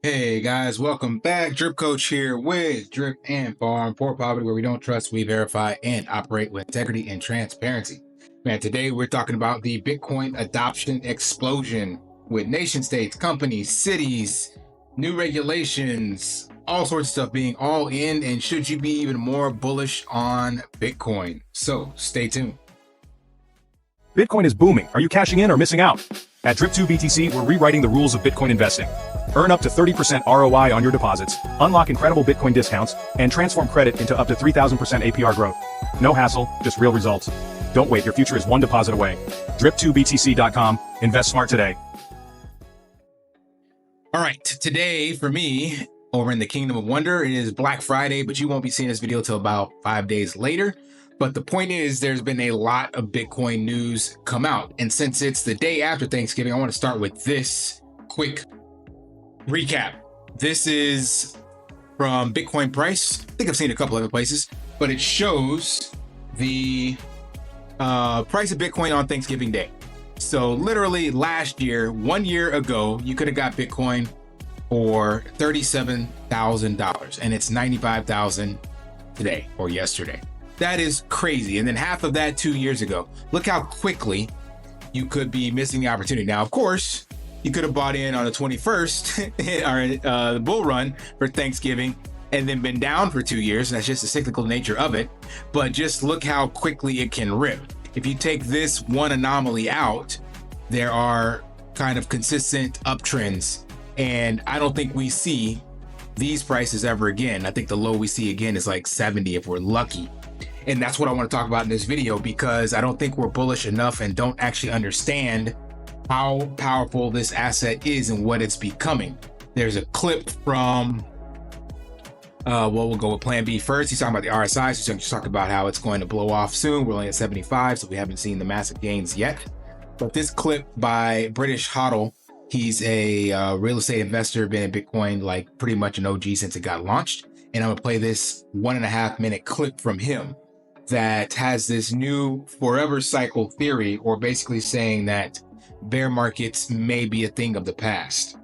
Hey guys, welcome back. Drip Coach here with Drip and Farm for Poverty, where we don't trust, we verify, and operate with integrity and transparency. Man, today we're talking about the Bitcoin adoption explosion with nation states, companies, cities, new regulations, all sorts of stuff being all in, and should you be even more bullish on Bitcoin? So stay tuned. Bitcoin is booming. Are you cashing in or missing out? At Drip2 BTC, we're rewriting the rules of Bitcoin investing. Earn up to 30% ROI on your deposits, unlock incredible Bitcoin discounts, and transform credit into up to 3,000% APR growth. No hassle, just real results. Don't wait, your future is one deposit away. Drip2BTC.com. Invest smart today. All right, today for me, over in the Kingdom of Wonder, it is Black Friday, but you won't be seeing this video till about 5 days later. But the point is, there's been a lot of Bitcoin news come out. And since it's the day after Thanksgiving, I want to start with this quick recap. This is from Bitcoin price. I think I've seen a couple other places, but it shows the price of Bitcoin on Thanksgiving Day. So literally last year, 1 year ago, you could have got Bitcoin for $37,000 and it's $95,000 today or yesterday. That is crazy. And then half of that 2 years ago. Look how quickly you could be missing the opportunity. Now, of course, you could have bought in on the 21st or the bull run for Thanksgiving and then been down for 2 years. And that's just the cyclical nature of it. But just look how quickly it can rip. If you take this one anomaly out, there are kind of consistent uptrends. And I don't think we see these prices ever again. I think the low we see again is like 70 if we're lucky. And that's what I want to talk about in this video, because I don't think we're bullish enough and don't actually understand how powerful this asset is and what it's becoming. There's a clip from, we'll go with Plan B first. He's talking about the RSI. So he's talking about how it's going to blow off soon. We're only at 75, so we haven't seen the massive gains yet. But this clip by British Hodl, he's a real estate investor, been in Bitcoin like pretty much an OG since it got launched. And I'm gonna play this 1.5 minute clip from him that has this new forever cycle theory, or basically saying that bear markets may be a thing of the past.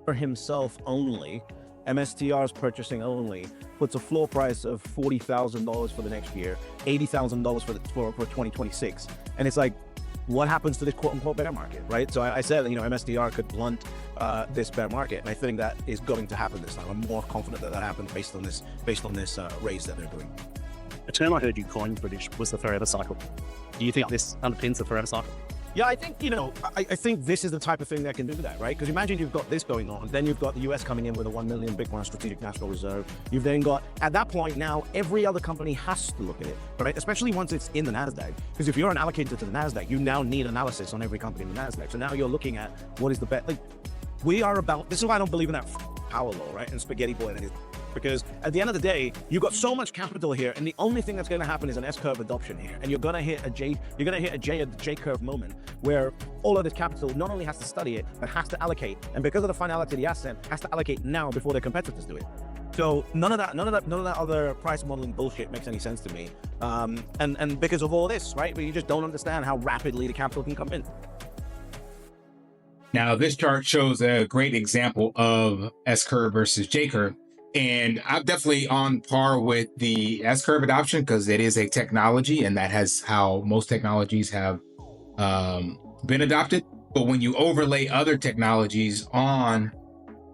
For himself only, MSTR's purchasing only puts a floor price of $40,000 for the next year, $80,000 for 2026. And it's like, what happens to this quote unquote bear market, right? So I said, MSTR could blunt this bear market. And I think that is going to happen this time. I'm more confident that happens based on this raise that they're doing. A term I heard you coin, British, was the forever cycle. Do you think this underpins the forever cycle? Yeah, I think, I think this is the type of thing that can do that, right? Because imagine you've got this going on, then you've got the US coming in with a 1 million Bitcoin strategic national reserve. You've then got, at that point now, every other company has to look at it, right? Especially once it's in the NASDAQ. Because if you're an allocator to the NASDAQ, you now need analysis on every company in the NASDAQ. So now you're looking at what is the bet. Like, this is why I don't believe in that power law, right? And spaghetti boy that is. Because at the end of the day, you've got so much capital here, and the only thing that's going to happen is an S-curve adoption here, and you're going to hit a J-curve moment where all of this capital not only has to study it, but has to allocate, and because of the finality of the asset, has to allocate now before their competitors do it. So none of that other price modeling bullshit makes any sense to me. And because of all this, right? But you just don't understand how rapidly the capital can come in. Now, this chart shows a great example of S-curve versus J-curve. And I'm definitely on par with the S-curve adoption, because it is a technology, and that has how most technologies have been adopted. But when you overlay other technologies on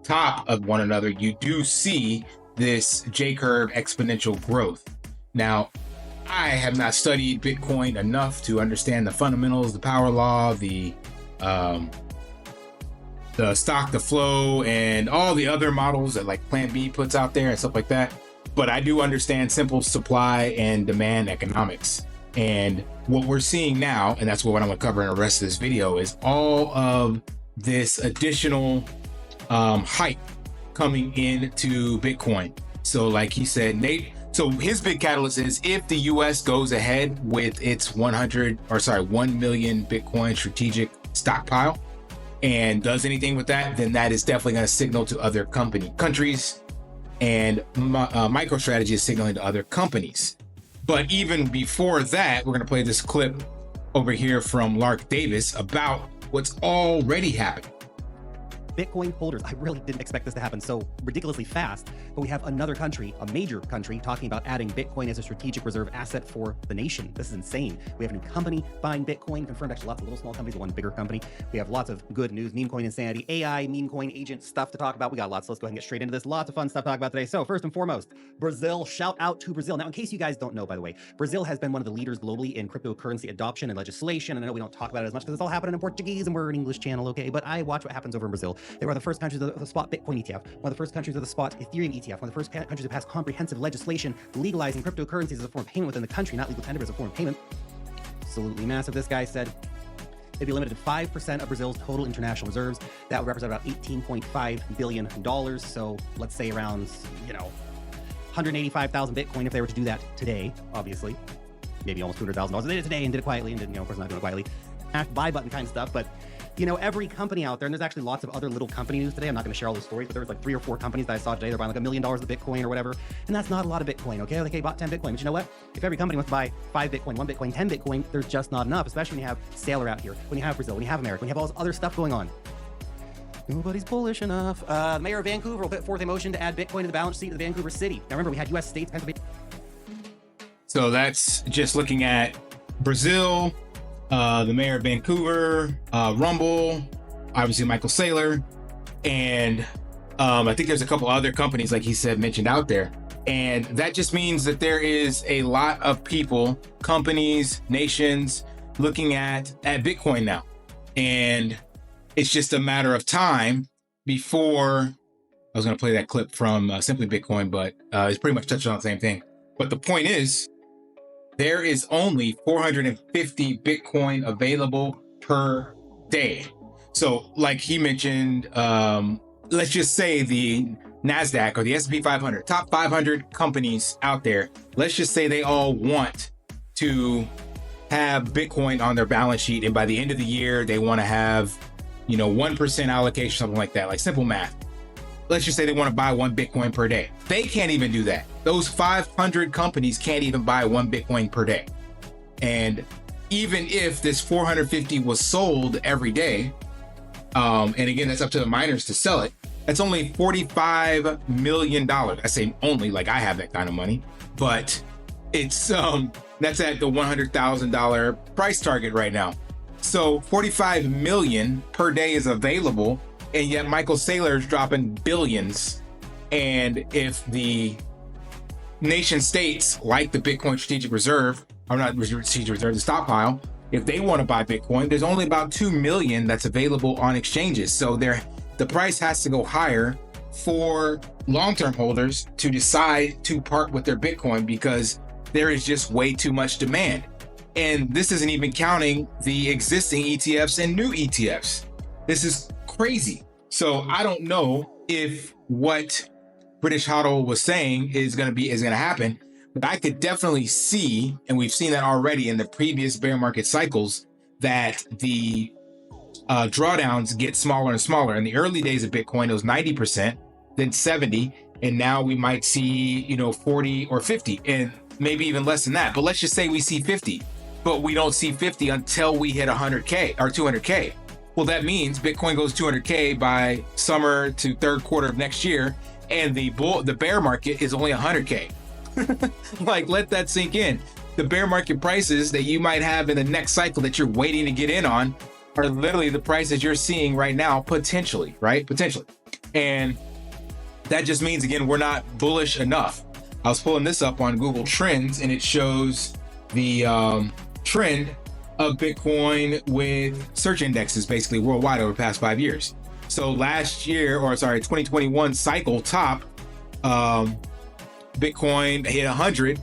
top of one another, you do see this J-curve exponential growth. Now, I have not studied Bitcoin enough to understand the fundamentals, the power law, the stock to flow, and all the other models that like Plan B puts out there and stuff like that. But I do understand simple supply and demand economics. And what we're seeing now, and that's what I'm gonna cover in the rest of this video, is all of this additional hype coming into Bitcoin. So like he said, Nate, so his big catalyst is if the US goes ahead with its 1 million Bitcoin strategic stockpile, and does anything with that, then that is definitely going to signal to other countries, and MicroStrategy is signaling to other companies. But even before that, we're going to play this clip over here from Lark Davis about what's already happening. Bitcoin holders. I really didn't expect this to happen so ridiculously fast, but we have another country, a major country, talking about adding Bitcoin as a strategic reserve asset for the nation. This is insane. We have a new company buying Bitcoin, confirmed, actually lots of little small companies, one bigger company. We have lots of good news, Memecoin insanity, AI, Memecoin agent stuff to talk about. We got lots, so let's go ahead and get straight into this. Lots of fun stuff to talk about today. So first and foremost, Brazil, shout out to Brazil. Now, in case you guys don't know, by the way, Brazil has been one of the leaders globally in cryptocurrency adoption and legislation. And I know we don't talk about it as much because it's all happening in Portuguese and we're an English channel, okay? But I watch what happens over in Brazil. They were the first countries to spot Bitcoin ETF, one of the first countries to spot Ethereum ETF, one of the first countries to pass comprehensive legislation legalizing cryptocurrencies as a form of payment within the country, not legal tender, but as a form of payment. Absolutely massive. This guy said it'd be limited to 5% of Brazil's total international reserves. That would represent about $18.5 billion. So let's say around, 185,000 Bitcoin if they were to do that today, obviously. Maybe almost $200,000. They did it today and did it quietly and didn't, of course not doing it quietly. Buy button kind of stuff. But, every company out there, and there's actually lots of other little company news today. I'm not going to share all those stories, but there was like 3 or 4 companies that I saw today. They're buying like $1 million of Bitcoin or whatever. And that's not a lot of Bitcoin, okay? Like, they bought 10 Bitcoin. But you know what? If every company wants to buy 5 Bitcoin, 1 Bitcoin, 10 Bitcoin, there's just not enough, especially when you have Sailor out here, when you have Brazil, when you have America, when you have all this other stuff going on. Nobody's bullish enough. The mayor of Vancouver will put forth a motion to add Bitcoin to the balance sheet of the Vancouver city. Now remember, we had U.S. states, Pennsylvania. So that's just looking at Brazil, the mayor of Vancouver, Rumble, obviously Michael Saylor, and I think there's a couple other companies, like he said, mentioned out there. And that just means that there is a lot of people, companies, nations looking at Bitcoin now. And it's just a matter of time before, I was going to play that clip from Simply Bitcoin, but it's pretty much touched on the same thing. But the point is, there is only 450 Bitcoin available per day. So like he mentioned, let's just say the NASDAQ or the S&P 500, top 500 companies out there, let's just say they all want to have Bitcoin on their balance sheet. And by the end of the year, they want to have 1% allocation, something like that, like simple math. Let's just say they want to buy 1 Bitcoin per day. They can't even do that. Those 500 companies can't even buy 1 Bitcoin per day. And even if this 450 was sold every day, and again, that's up to the miners to sell it, that's only $45 million. I say only, like I have that kind of money, but it's that's at the $100,000 price target right now. So 45 million per day is available, and yet Michael Saylor is dropping billions. And if the nation states like the Bitcoin Strategic Reserve, or not Strategic Reserve, the stockpile, if they want to buy Bitcoin, there's only about 2 million that's available on exchanges. So the price has to go higher for long-term holders to decide to part with their Bitcoin because there is just way too much demand. And this isn't even counting the existing ETFs and new ETFs. This is crazy. So I don't know if what British Hodl was saying is going to happen, but I could definitely see, and we've seen that already in the previous bear market cycles, that the drawdowns get smaller and smaller. In the early days of Bitcoin, it was 90%, then 70, and now we might see 40 or 50, and maybe even less than that. But let's just say we see 50. But we don't see 50 until we hit 100K or 200K. Well, that means Bitcoin goes 200K by summer to third quarter of next year, and the bear market is only 100K. Like, let that sink in. The bear market prices that you might have in the next cycle that you're waiting to get in on are literally the prices you're seeing right now, potentially, right? Potentially. And that just means, again, we're not bullish enough. I was pulling this up on Google Trends, and it shows the trend of Bitcoin with search indexes basically worldwide over the past 5 years. So 2021 cycle top, Bitcoin hit 100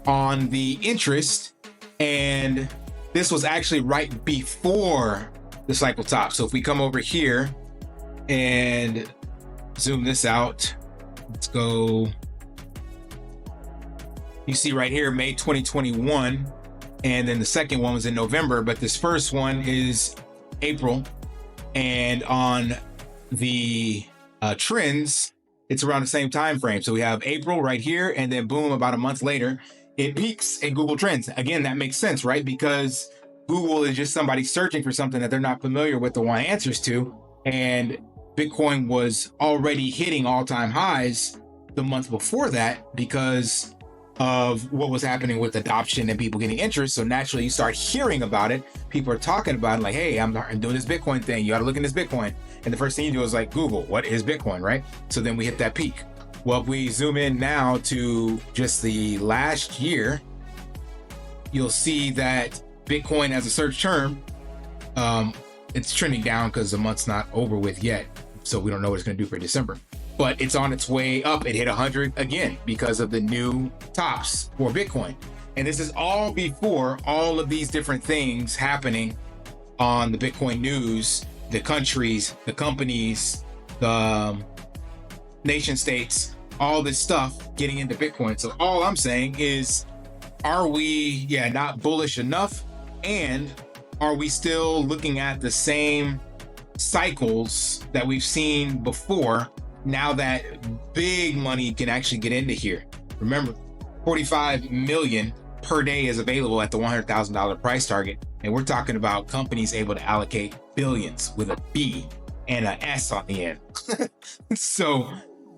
on the interest, and this was actually right before the cycle top. So if we come over here and zoom this out, let's go. You see right here, May 2021, and then the second one was in November, but this first one is April. And on the trends, it's around the same time frame. So we have April right here, and then boom, about a month later, it peaks in Google Trends. Again, that makes sense, right? Because Google is just somebody searching for something that they're not familiar with or want answers to. And Bitcoin was already hitting all-time highs the month before that because of what was happening with adoption and people getting interest. So naturally you start hearing about it. People are talking about it like, hey, I'm doing this Bitcoin thing. You got to look into this Bitcoin. And the first thing you do is like Google, what is Bitcoin, right? So then we hit that peak. Well, if we zoom in now to just the last year, you'll see that Bitcoin as a search term, it's trending down because the month's not over with yet. So we don't know what it's going to do for December. But it's on its way up. It hit 100 again because of the new tops for Bitcoin. And this is all before all of these different things happening on the Bitcoin news, the countries, the companies, the nation states, all this stuff getting into Bitcoin. So all I'm saying is, are we, not bullish enough? And are we still looking at the same cycles that we've seen before now that big money can actually get into here? Remember, 45 million per day is available at the $100,000 price target. And we're talking about companies able to allocate billions with a B and an S on the end. So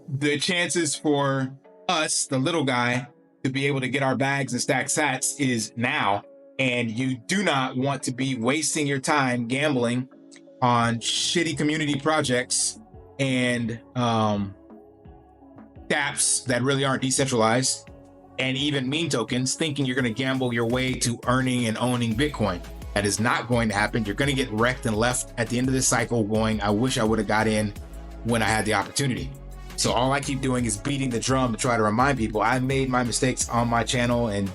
the chances for us, the little guy, to be able to get our bags and stack sats is now. And you do not want to be wasting your time gambling on shitty community projects and dApps that really aren't decentralized, and even meme tokens, thinking you're going to gamble your way to earning and owning Bitcoin. That is not going to happen. You're going to get wrecked and left at the end of this cycle going, I wish I would have got in when I had the opportunity. So all I keep doing is beating the drum to try to remind people I made my mistakes on my channel and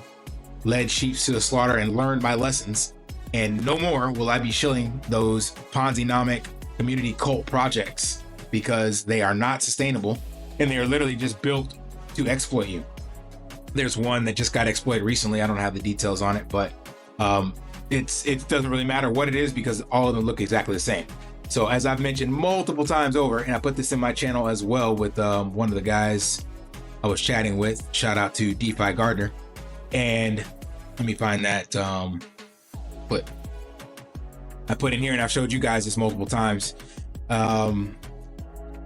led sheep to the slaughter and learned my lessons. And no more will I be shilling those Ponzi-nomic community cult projects because they are not sustainable and they are literally just built to exploit you. There's one that just got exploited recently. I don't have the details on it, but it doesn't really matter what it is because all of them look exactly the same. So as I've mentioned multiple times over, and I put this in my channel as well with one of the guys I was chatting with, shout out to DeFi Gardner. And let me find that clip. I put in here, and I've showed you guys this multiple times.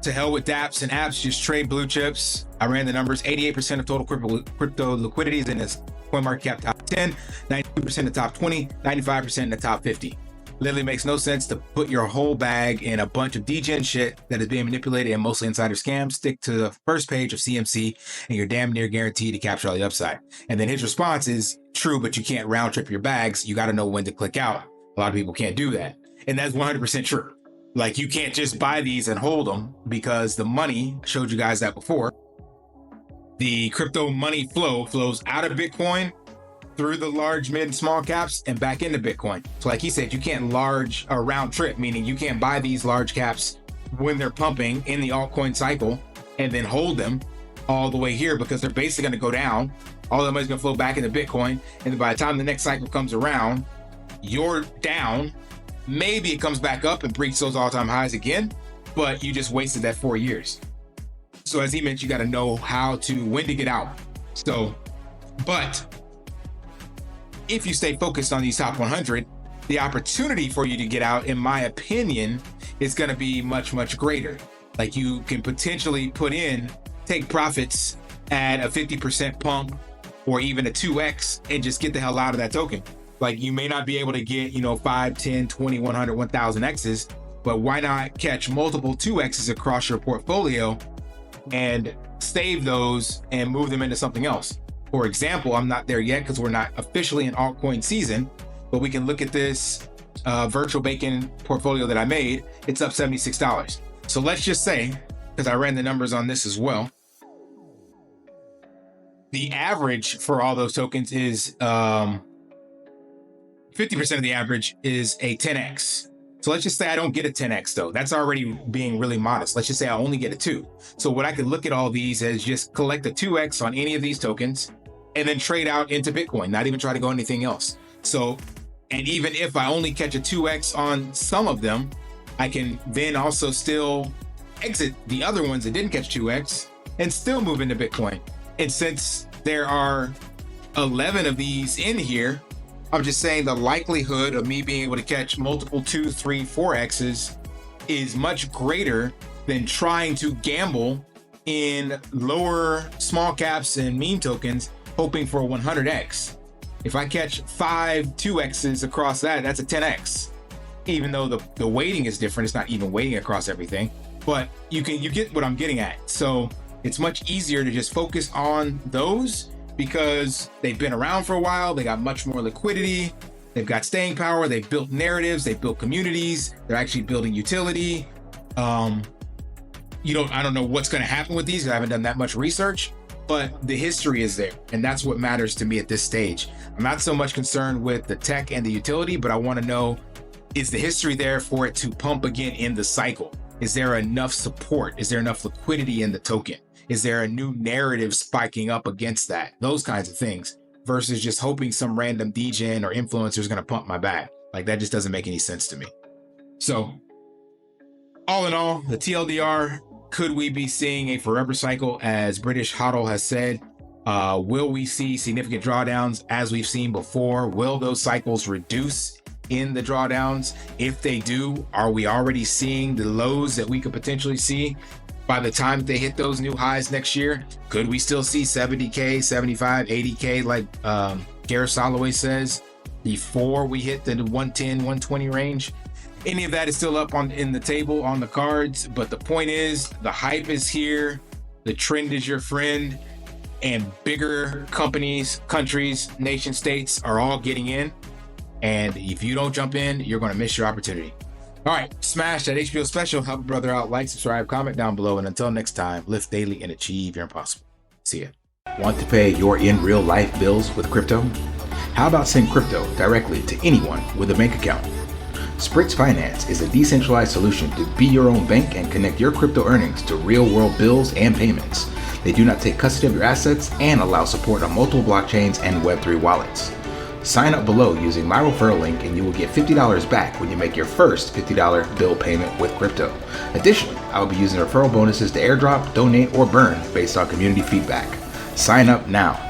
To hell with dApps and apps, just trade blue chips. I ran the numbers. 88% of total crypto liquidity is in this CoinMarketCap top 10, 92% in the top 20, 95% in the top 50. Literally makes no sense to put your whole bag in a bunch of degen shit that is being manipulated and mostly insider scams. Stick to the first page of CMC and you're damn near guaranteed to capture all the upside. And then his response is, true, but you can't round trip your bags. You got to know when to click out. A lot of people can't do that. And that's 100% true. Like, you can't just buy these and hold them because the money, I showed you guys that before, the crypto money flows out of Bitcoin through the large, mid, and small caps and back into Bitcoin. So like he said, you can't round trip, meaning you can't buy these large caps when they're pumping in the altcoin cycle and then hold them all the way here because they're basically going to go down. All that money's going to flow back into Bitcoin. And then by the time the next cycle comes around, you're down. Maybe it comes back up and breaks those all-time highs again, but you just wasted that 4 years. So as he mentioned, you got to know when to get out. So, but if you stay focused on these top 100, the opportunity for you to get out, in my opinion, is going to be much, much greater. Like, you can potentially take profits at a 50% pump or even a 2x and just get the hell out of that token. Like, you may not be able to get, 5, 10, 20, 100, 1000 X's, but why not catch multiple 2X's across your portfolio and save those and move them into something else? For example, I'm not there yet because we're not officially in altcoin season, but we can look at this virtual bacon portfolio that I made. It's up $76. So let's just say, because I ran the numbers on this as well, the average for all those tokens is 50% of the average is a 10x. So let's just say I don't get a 10x though. That's already being really modest. Let's just say I only get a 2. So what I could look at all these as just collect a 2x on any of these tokens and then trade out into Bitcoin, not even try to go anything else. So, and even if I only catch a 2x on some of them, I can then also still exit the other ones that didn't catch 2x and still move into Bitcoin. And since there are 11 of these in here, I'm just saying the likelihood of me being able to catch multiple 2, 3, 4X's is much greater than trying to gamble in lower small caps and meme tokens, hoping for a 100x. If I catch 5 2x's across that, that's a 10x. Even though the weighting is different, it's not even weighting across everything, but you get what I'm getting at. So it's much easier to just focus on those because they've been around for a while. They got much more liquidity. They've got staying power. They've built narratives. They've built communities. They're actually building utility. I don't know what's going to happen with these. I haven't done that much research, but the history is there. And that's what matters to me at this stage. I'm not so much concerned with the tech and the utility, but I want to know, is the history there for it to pump again in the cycle? Is there enough support? Is there enough liquidity in the token? Is there a new narrative spiking up against that? Those kinds of things versus just hoping some random degen or influencer is going to pump my back. Like, that just doesn't make any sense to me. So all in all, the TLDR, could we be seeing a forever cycle? As British Hodl has said, will we see significant drawdowns as we've seen before? Will those cycles reduce in the drawdowns? If they do, are we already seeing the lows that we could potentially see by the time they hit those new highs next year? Could we still see 70K, 75, 80K like Gareth Soloway says before we hit the 110, 120 range? Any of that is still up in the table, on the cards, but the point is the hype is here, the trend is your friend, and bigger companies, countries, nation states are all getting in. And if you don't jump in, you're going to miss your opportunity. All right, smash that HBO special, help a brother out, like, subscribe, comment down below, and until next time, live daily and achieve your impossible. See ya. Want to pay your in real life bills with crypto? How about send crypto directly to anyone with a bank account? Spritz Finance is a decentralized solution to be your own bank and connect your crypto earnings to real-world bills and payments. They do not take custody of your assets and allow support on multiple blockchains and Web3 wallets. Sign up below using my referral link and you will get $50 back when you make your first $50 bill payment with crypto. Additionally, I will be using referral bonuses to airdrop, donate, or burn based on community feedback. Sign up now